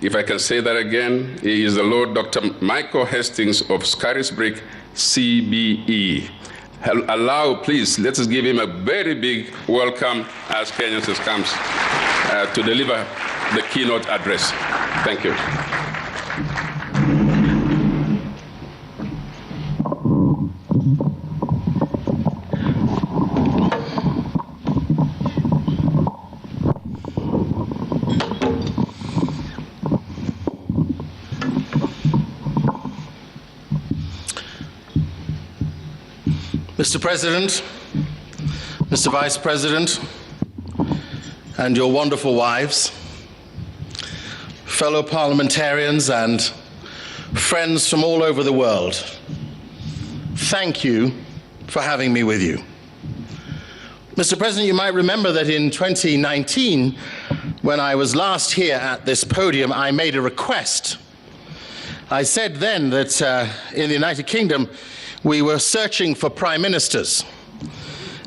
If I can say that again, he is the Lord Dr. Michael Hastings of Scarisbrick, CBE. Allow, please, let us give him a very big welcome as Kenya comes to deliver the keynote address. Thank you. Mr. President, Mr. Vice President, and your wonderful wives, fellow parliamentarians and friends from all over the world, thank you for having me with you. Mr. President, you might remember that in 2019, when I was last here at this podium, I made a request. I said then that in the United Kingdom, we were searching for prime ministers.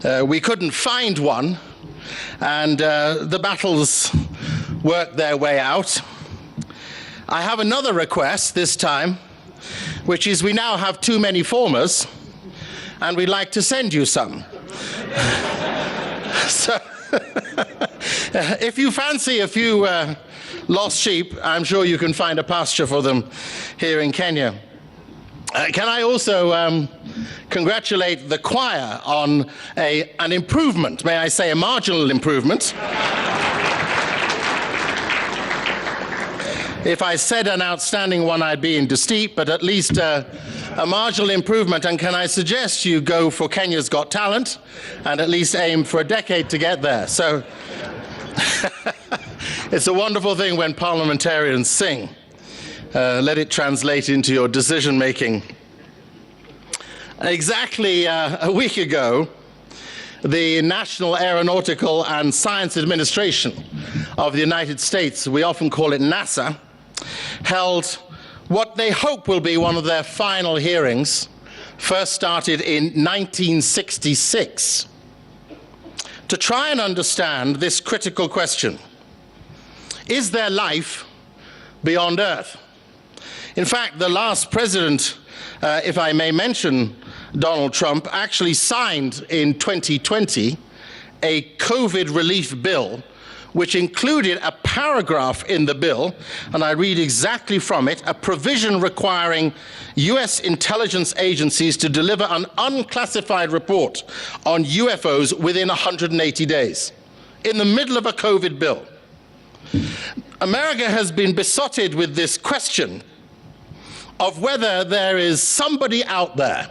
We couldn't find one, and the battles worked their way out. I have another request this time, which is we now have too many formers, and we'd like to send you some. So, if you fancy a few lost sheep, I'm sure you can find a pasture for them here in Kenya. Can I also congratulate the choir on an improvement, may I say a marginal improvement. If I said an outstanding one, I'd be indiscreet, but at least a marginal improvement. And can I suggest you go for Kenya's Got Talent and at least aim for a decade to get there? So it's a wonderful thing when parliamentarians sing. Let it translate into your decision-making. Exactly a week ago, the National Aeronautical and Science Administration of the United States, we often call it NASA, held what they hope will be one of their final hearings, first started in 1966, to try and understand this critical question: is there life beyond Earth? In fact, the last president, if I may mention Donald Trump, actually signed in 2020 a COVID relief bill, which included a paragraph in the bill, and I read exactly from it, a provision requiring US intelligence agencies to deliver an unclassified report on UFOs within 180 days, in the middle of a COVID bill. America has been besotted with this question of whether there is somebody out there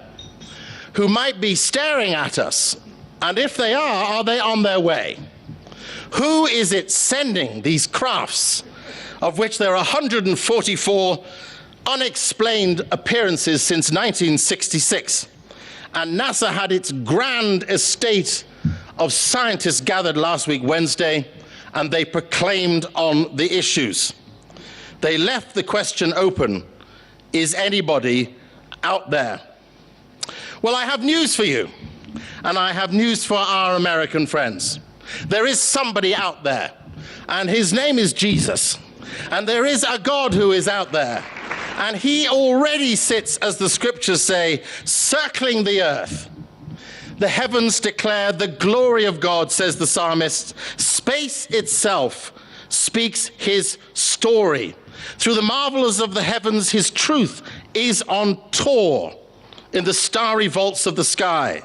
who might be staring at us, and if they are they on their way? Who is it sending these crafts, of which there are 144 unexplained appearances since 1966? And NASA had its grand estate of scientists gathered last week, Wednesday, and they proclaimed on the issues. They left the question open: is anybody out there? Well, I have news for you, and I have news for our American friends. There is somebody out there, and his name is Jesus. And there is a God who is out there, and he already sits, as the scriptures say, circling the earth. The heavens declare the glory of God, says the psalmist. Space itself speaks his story. Through the marvels of the heavens, his truth is on tour in the starry vaults of the sky,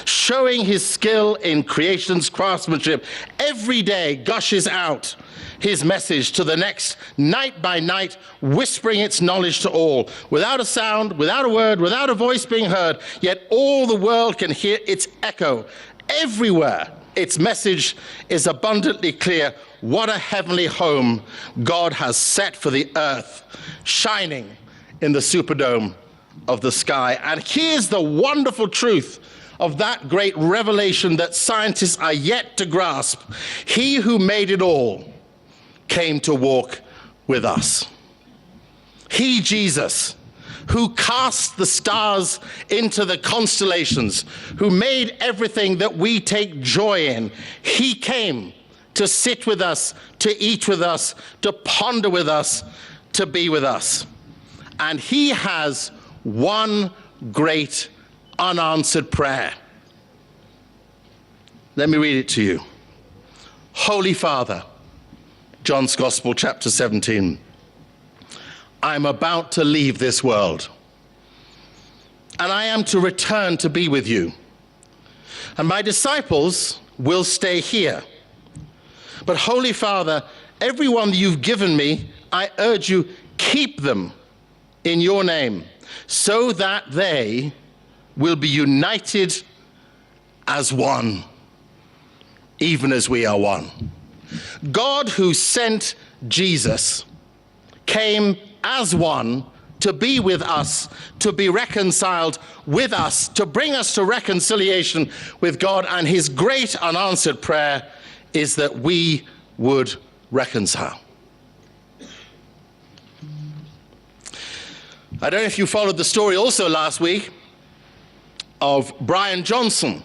showing his skill in creation's craftsmanship. Every day gushes out his message to the next, night by night, whispering its knowledge to all, without a sound, without a word, without a voice being heard, yet all the world can hear its echo. Everywhere its message is abundantly clear. What a heavenly home God has set for the earth, shining in the Superdome of the sky. And here's the wonderful truth of that great revelation that scientists are yet to grasp. He who made it all came to walk with us. He, Jesus, who cast the stars into the constellations, who made everything that we take joy in, he came to sit with us, to eat with us, to ponder with us, to be with us. And he has one great unanswered prayer. Let me read it to you. Holy Father, John's Gospel, chapter 17. I'm about to leave this world, and I am to return to be with you. And my disciples will stay here. But Holy Father, everyone you've given me, I urge you, keep them in your name, so that they will be united as one, even as we are one. God, who sent Jesus, came as one to be with us, to be reconciled with us, to bring us to reconciliation with God. And his great unanswered prayer is that we would reconcile. I don't know if you followed the story also last week of Brian Johnson.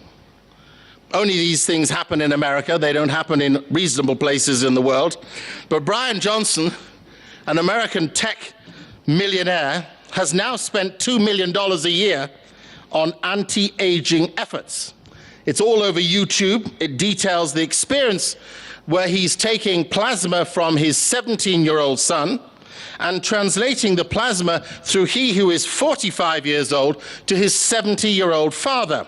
Only these things happen in America. They don't happen in reasonable places in the world. But Brian Johnson, an American tech millionaire, has now spent $2 million a year on anti-aging efforts. It's all over YouTube. It details the experience where he's taking plasma from his 17-year-old son and translating the plasma through he who is 45 years old to his 70-year-old father.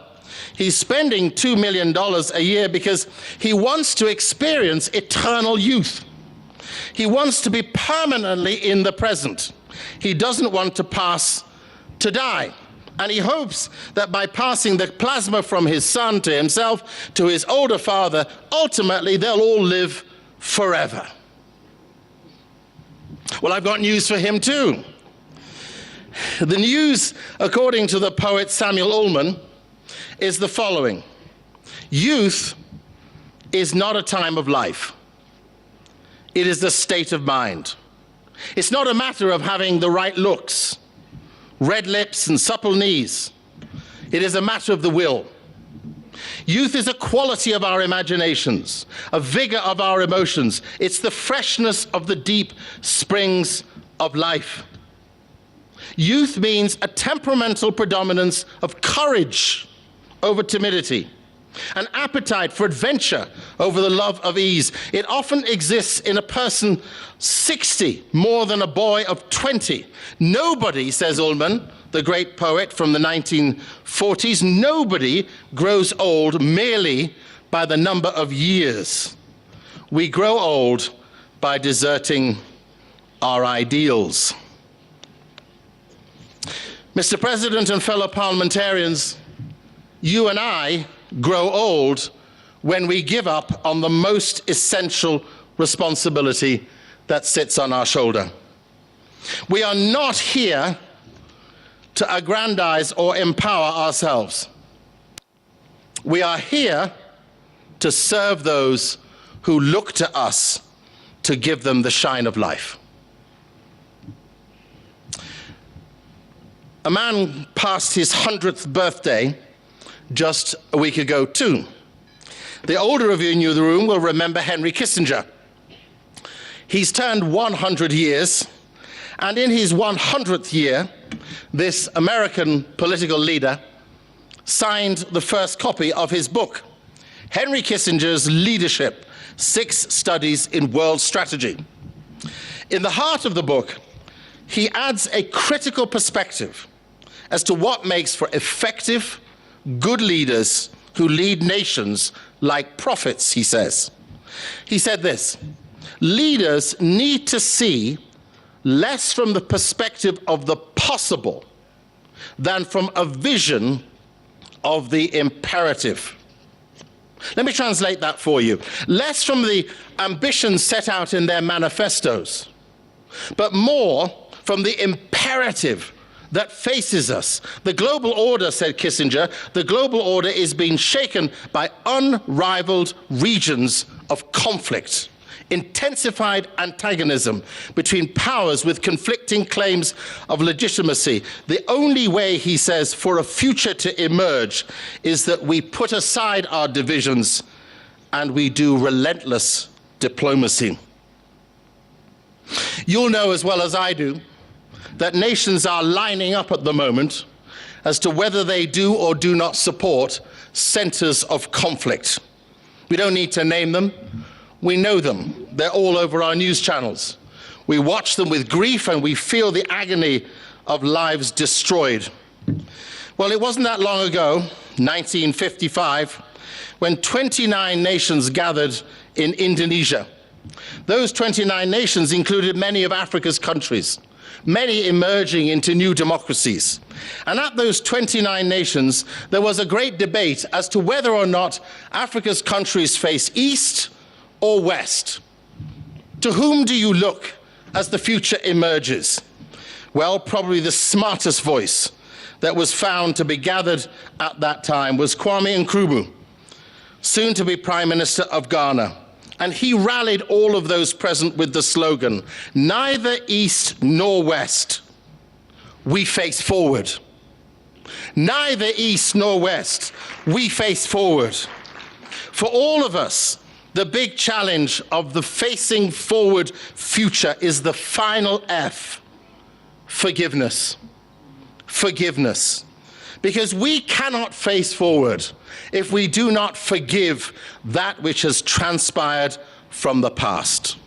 He's spending $2 million a year because he wants to experience eternal youth. He wants to be permanently in the present. He doesn't want to pass to die. And he hopes that by passing the plasma from his son to himself, to his older father, ultimately they'll all live forever. Well, I've got news for him too. The news, according to the poet Samuel Ullman, is the following. Youth is not a time of life. It is the state of mind. It's not a matter of having the right looks, red lips and supple knees. It is a matter of the will. Youth is a quality of our imaginations, a vigor of our emotions. It's the freshness of the deep springs of life. Youth means a temperamental predominance of courage over timidity, an appetite for adventure over the love of ease. It often exists in a person 60 more than a boy of 20. Nobody, says Ullman, the great poet from the 1940s, nobody grows old merely by the number of years. We grow old by deserting our ideals. Mr. President and fellow parliamentarians, you and I grow old when we give up on the most essential responsibility that sits on our shoulder. We are not here to aggrandize or empower ourselves. We are here to serve those who look to us to give them the shine of life. A man passed his 100th birthday just a week ago too. The older of you in the room will remember Henry Kissinger. He's turned 100 years, and in his 100th year, this American political leader signed the first copy of his book, Henry Kissinger's Leadership: 6 Studies in World Strategy. In the heart of the book, he adds a critical perspective as to what makes for effective, good leaders who lead nations like prophets, he says. He said this: leaders need to see less from the perspective of the possible than from a vision of the imperative. Let me translate that for you. Less from the ambitions set out in their manifestos, but more from the imperative that faces us. The global order, said Kissinger, the global order is being shaken by unrivaled regions of conflict, intensified antagonism between powers with conflicting claims of legitimacy. The only way, he says, for a future to emerge is that we put aside our divisions and we do relentless diplomacy. You'll know as well as I do that nations are lining up at the moment as to whether they do or do not support centers of conflict. We don't need to name them. We know them. They're all over our news channels. We watch them with grief and we feel the agony of lives destroyed. Well, it wasn't that long ago, 1955, when 29 nations gathered in Indonesia. Those 29 nations included many of Africa's countries, many emerging into new democracies. And at those 29 nations, there was a great debate as to whether or not Africa's countries face east or west. To whom do you look as the future emerges? Well, probably the smartest voice that was found to be gathered at that time was Kwame Nkrumah, soon to be Prime Minister of Ghana. And he rallied all of those present with the slogan, "Neither east nor west, we face forward." Neither east nor west, we face forward. For all of us, the big challenge of the facing forward future is the final F, forgiveness. Forgiveness. Because we cannot face forward if we do not forgive that which has transpired from the past.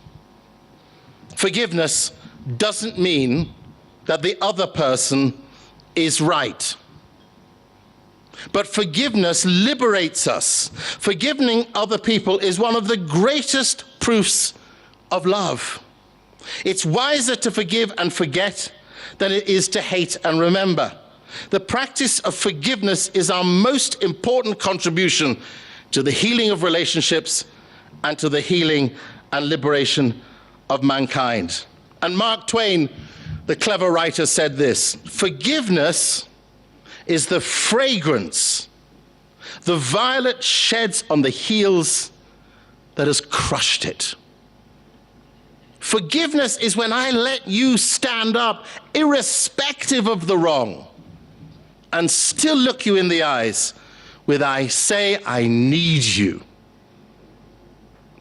Forgiveness doesn't mean that the other person is right. But forgiveness liberates us. Forgiving other people is one of the greatest proofs of love. It's wiser to forgive and forget than it is to hate and remember. The practice of forgiveness is our most important contribution to the healing of relationships and to the healing and liberation of mankind. And Mark Twain, the clever writer, said this: "Forgiveness is the fragrance the violet sheds on the heels that has crushed it." Forgiveness is when I let you stand up, irrespective of the wrong, and still look you in the eyes with "I say I need you."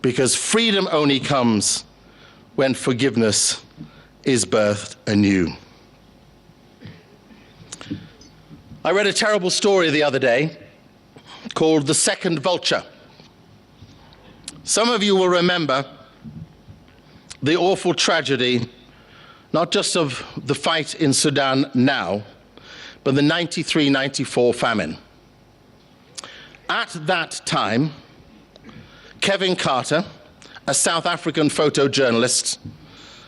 Because freedom only comes when forgiveness is birthed anew. I read a terrible story the other day called "The Second Vulture." Some of you will remember the awful tragedy, not just of the fight in Sudan now, but the 93-94 famine. At that time, Kevin Carter, a South African photojournalist,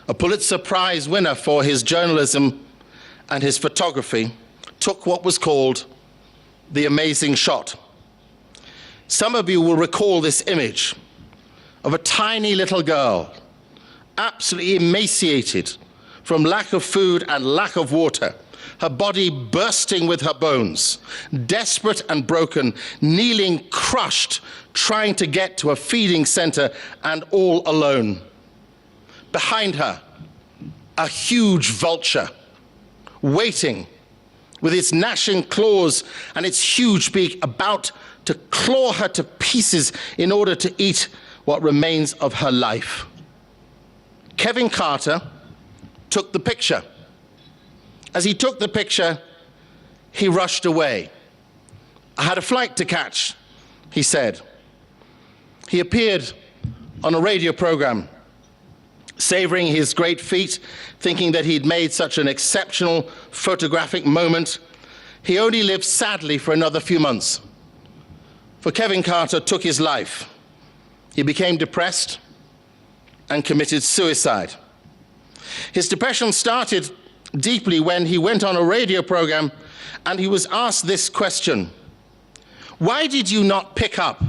a Pulitzer Prize winner for his journalism and his photography, took what was called the amazing shot. Some of you will recall this image of a tiny little girl, absolutely emaciated from lack of food and lack of water, her body bursting with her bones, desperate and broken, kneeling, crushed, trying to get to a feeding center, and all alone. Behind her, a huge vulture, waiting, with its gnashing claws and its huge beak, about to claw her to pieces in order to eat what remains of her life. Kevin Carter took the picture. As he took the picture, he rushed away. "I had a flight to catch," he said. He appeared on a radio program, savoring his great feat, thinking that he'd made such an exceptional photographic moment. He only lived sadly for another few months. For Kevin Carter took his life. He became depressed and committed suicide. His depression started deeply when he went on a radio program and he was asked this question: "Why did you not pick up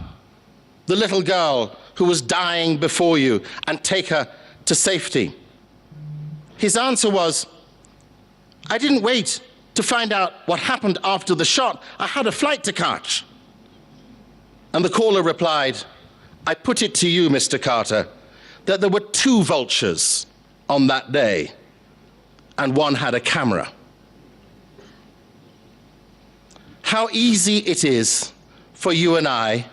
the little girl who was dying before you and take her to safety?" His answer was, "I didn't wait to find out what happened after the shot. I had a flight to catch." And the caller replied, "I put it to you, Mr. Carter, that there were two vultures on that day, and one had a camera." How easy it is for you and I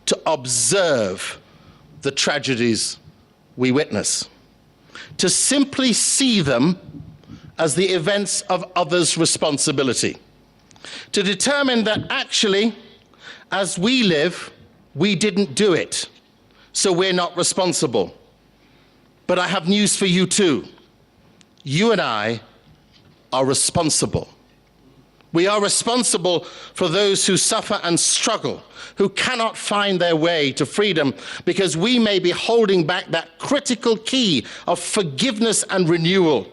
to observe the tragedies we witness, to simply see them as the events of others' responsibility, to determine that actually, as we live, we didn't do it, so we're not responsible. But I have news for you too. You and I are responsible. We are responsible for those who suffer and struggle, who cannot find their way to freedom because we may be holding back that critical key of forgiveness and renewal.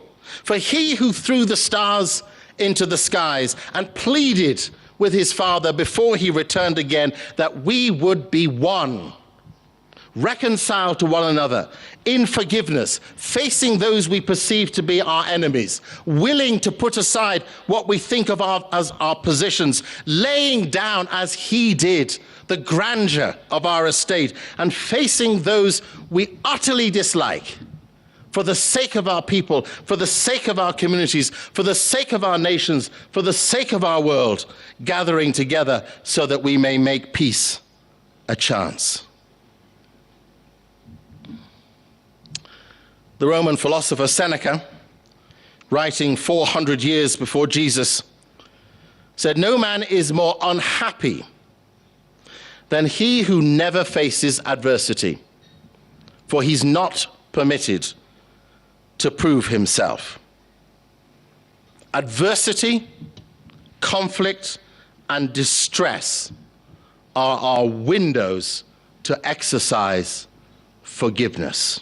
For he who threw the stars into the skies and pleaded with his Father before he returned again that we would be one, reconciled to one another in forgiveness, facing those we perceive to be our enemies, willing to put aside what we think of as our positions, laying down as he did the grandeur of our estate, and facing those we utterly dislike for the sake of our people, for the sake of our communities, for the sake of our nations, for the sake of our world, gathering together so that we may make peace a chance. The Roman philosopher Seneca, writing 400 years before Jesus, said, "No man is more unhappy than he who never faces adversity, for he's not permitted to prove himself." Adversity, conflict, and distress are our windows to exercise forgiveness.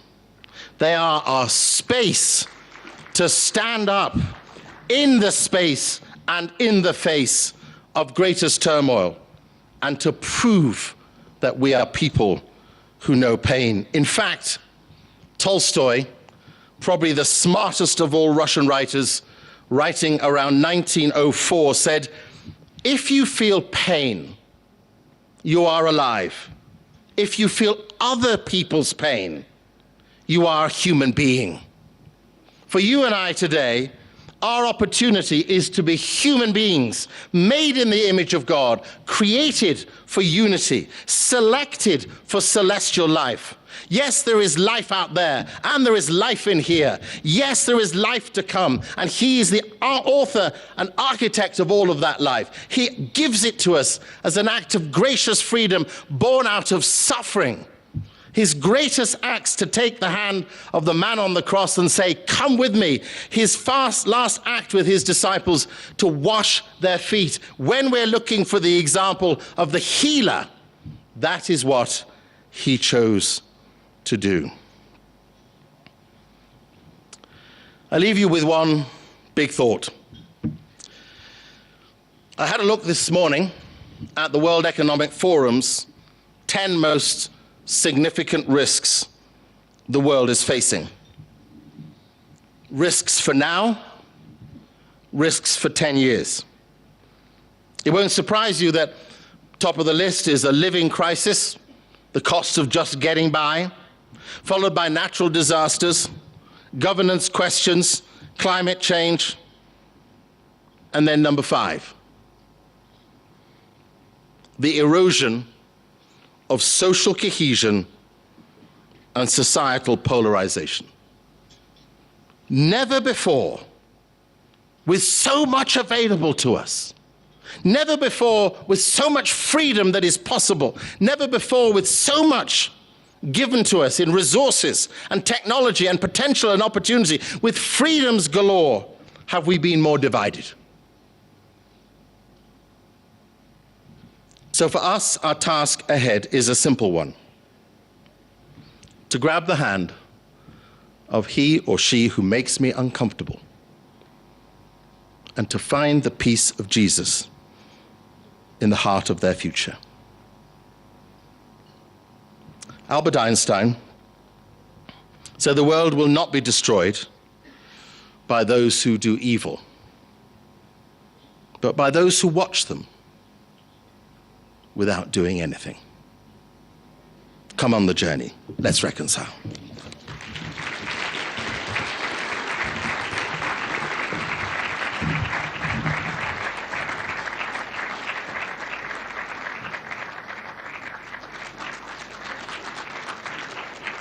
They are our space to stand up in the space and in the face of greatest turmoil and to prove that we are people who know pain. In fact, Tolstoy, probably the smartest of all Russian writers, writing around 1904, said, "If you feel pain, you are alive. If you feel other people's pain, you are a human being." For you and I today, our opportunity is to be human beings, made in the image of God, created for unity, selected for celestial life. Yes, there is life out there, and there is life in here. Yes, there is life to come, and he is the author and architect of all of that life. He gives it to us as an act of gracious freedom born out of suffering. His greatest acts to take the hand of the man on the cross and say, "Come with me." His last act with his disciples to wash their feet. When we're looking for the example of the healer, that is what he chose to do. I leave you with one big thought. I had a look this morning at the World Economic Forum's 10 most significant risks the world is facing. Risks for now, risks for 10 years. It won't surprise you that top of the list is a living crisis, the cost of just getting by, followed by natural disasters, governance questions, climate change, and then number 5, the erosion of social cohesion and societal polarization. Never before, with so much available to us, never before with so much freedom that is possible, never before with so much given to us in resources and technology and potential and opportunity, with freedoms galore, have we been more divided. So for us, our task ahead is a simple one: to grab the hand of he or she who makes me uncomfortable and to find the peace of Jesus in the heart of their future. Albert Einstein said the world will not be destroyed by those who do evil, but by those who watch them without doing anything. Come on the journey. Let's reconcile.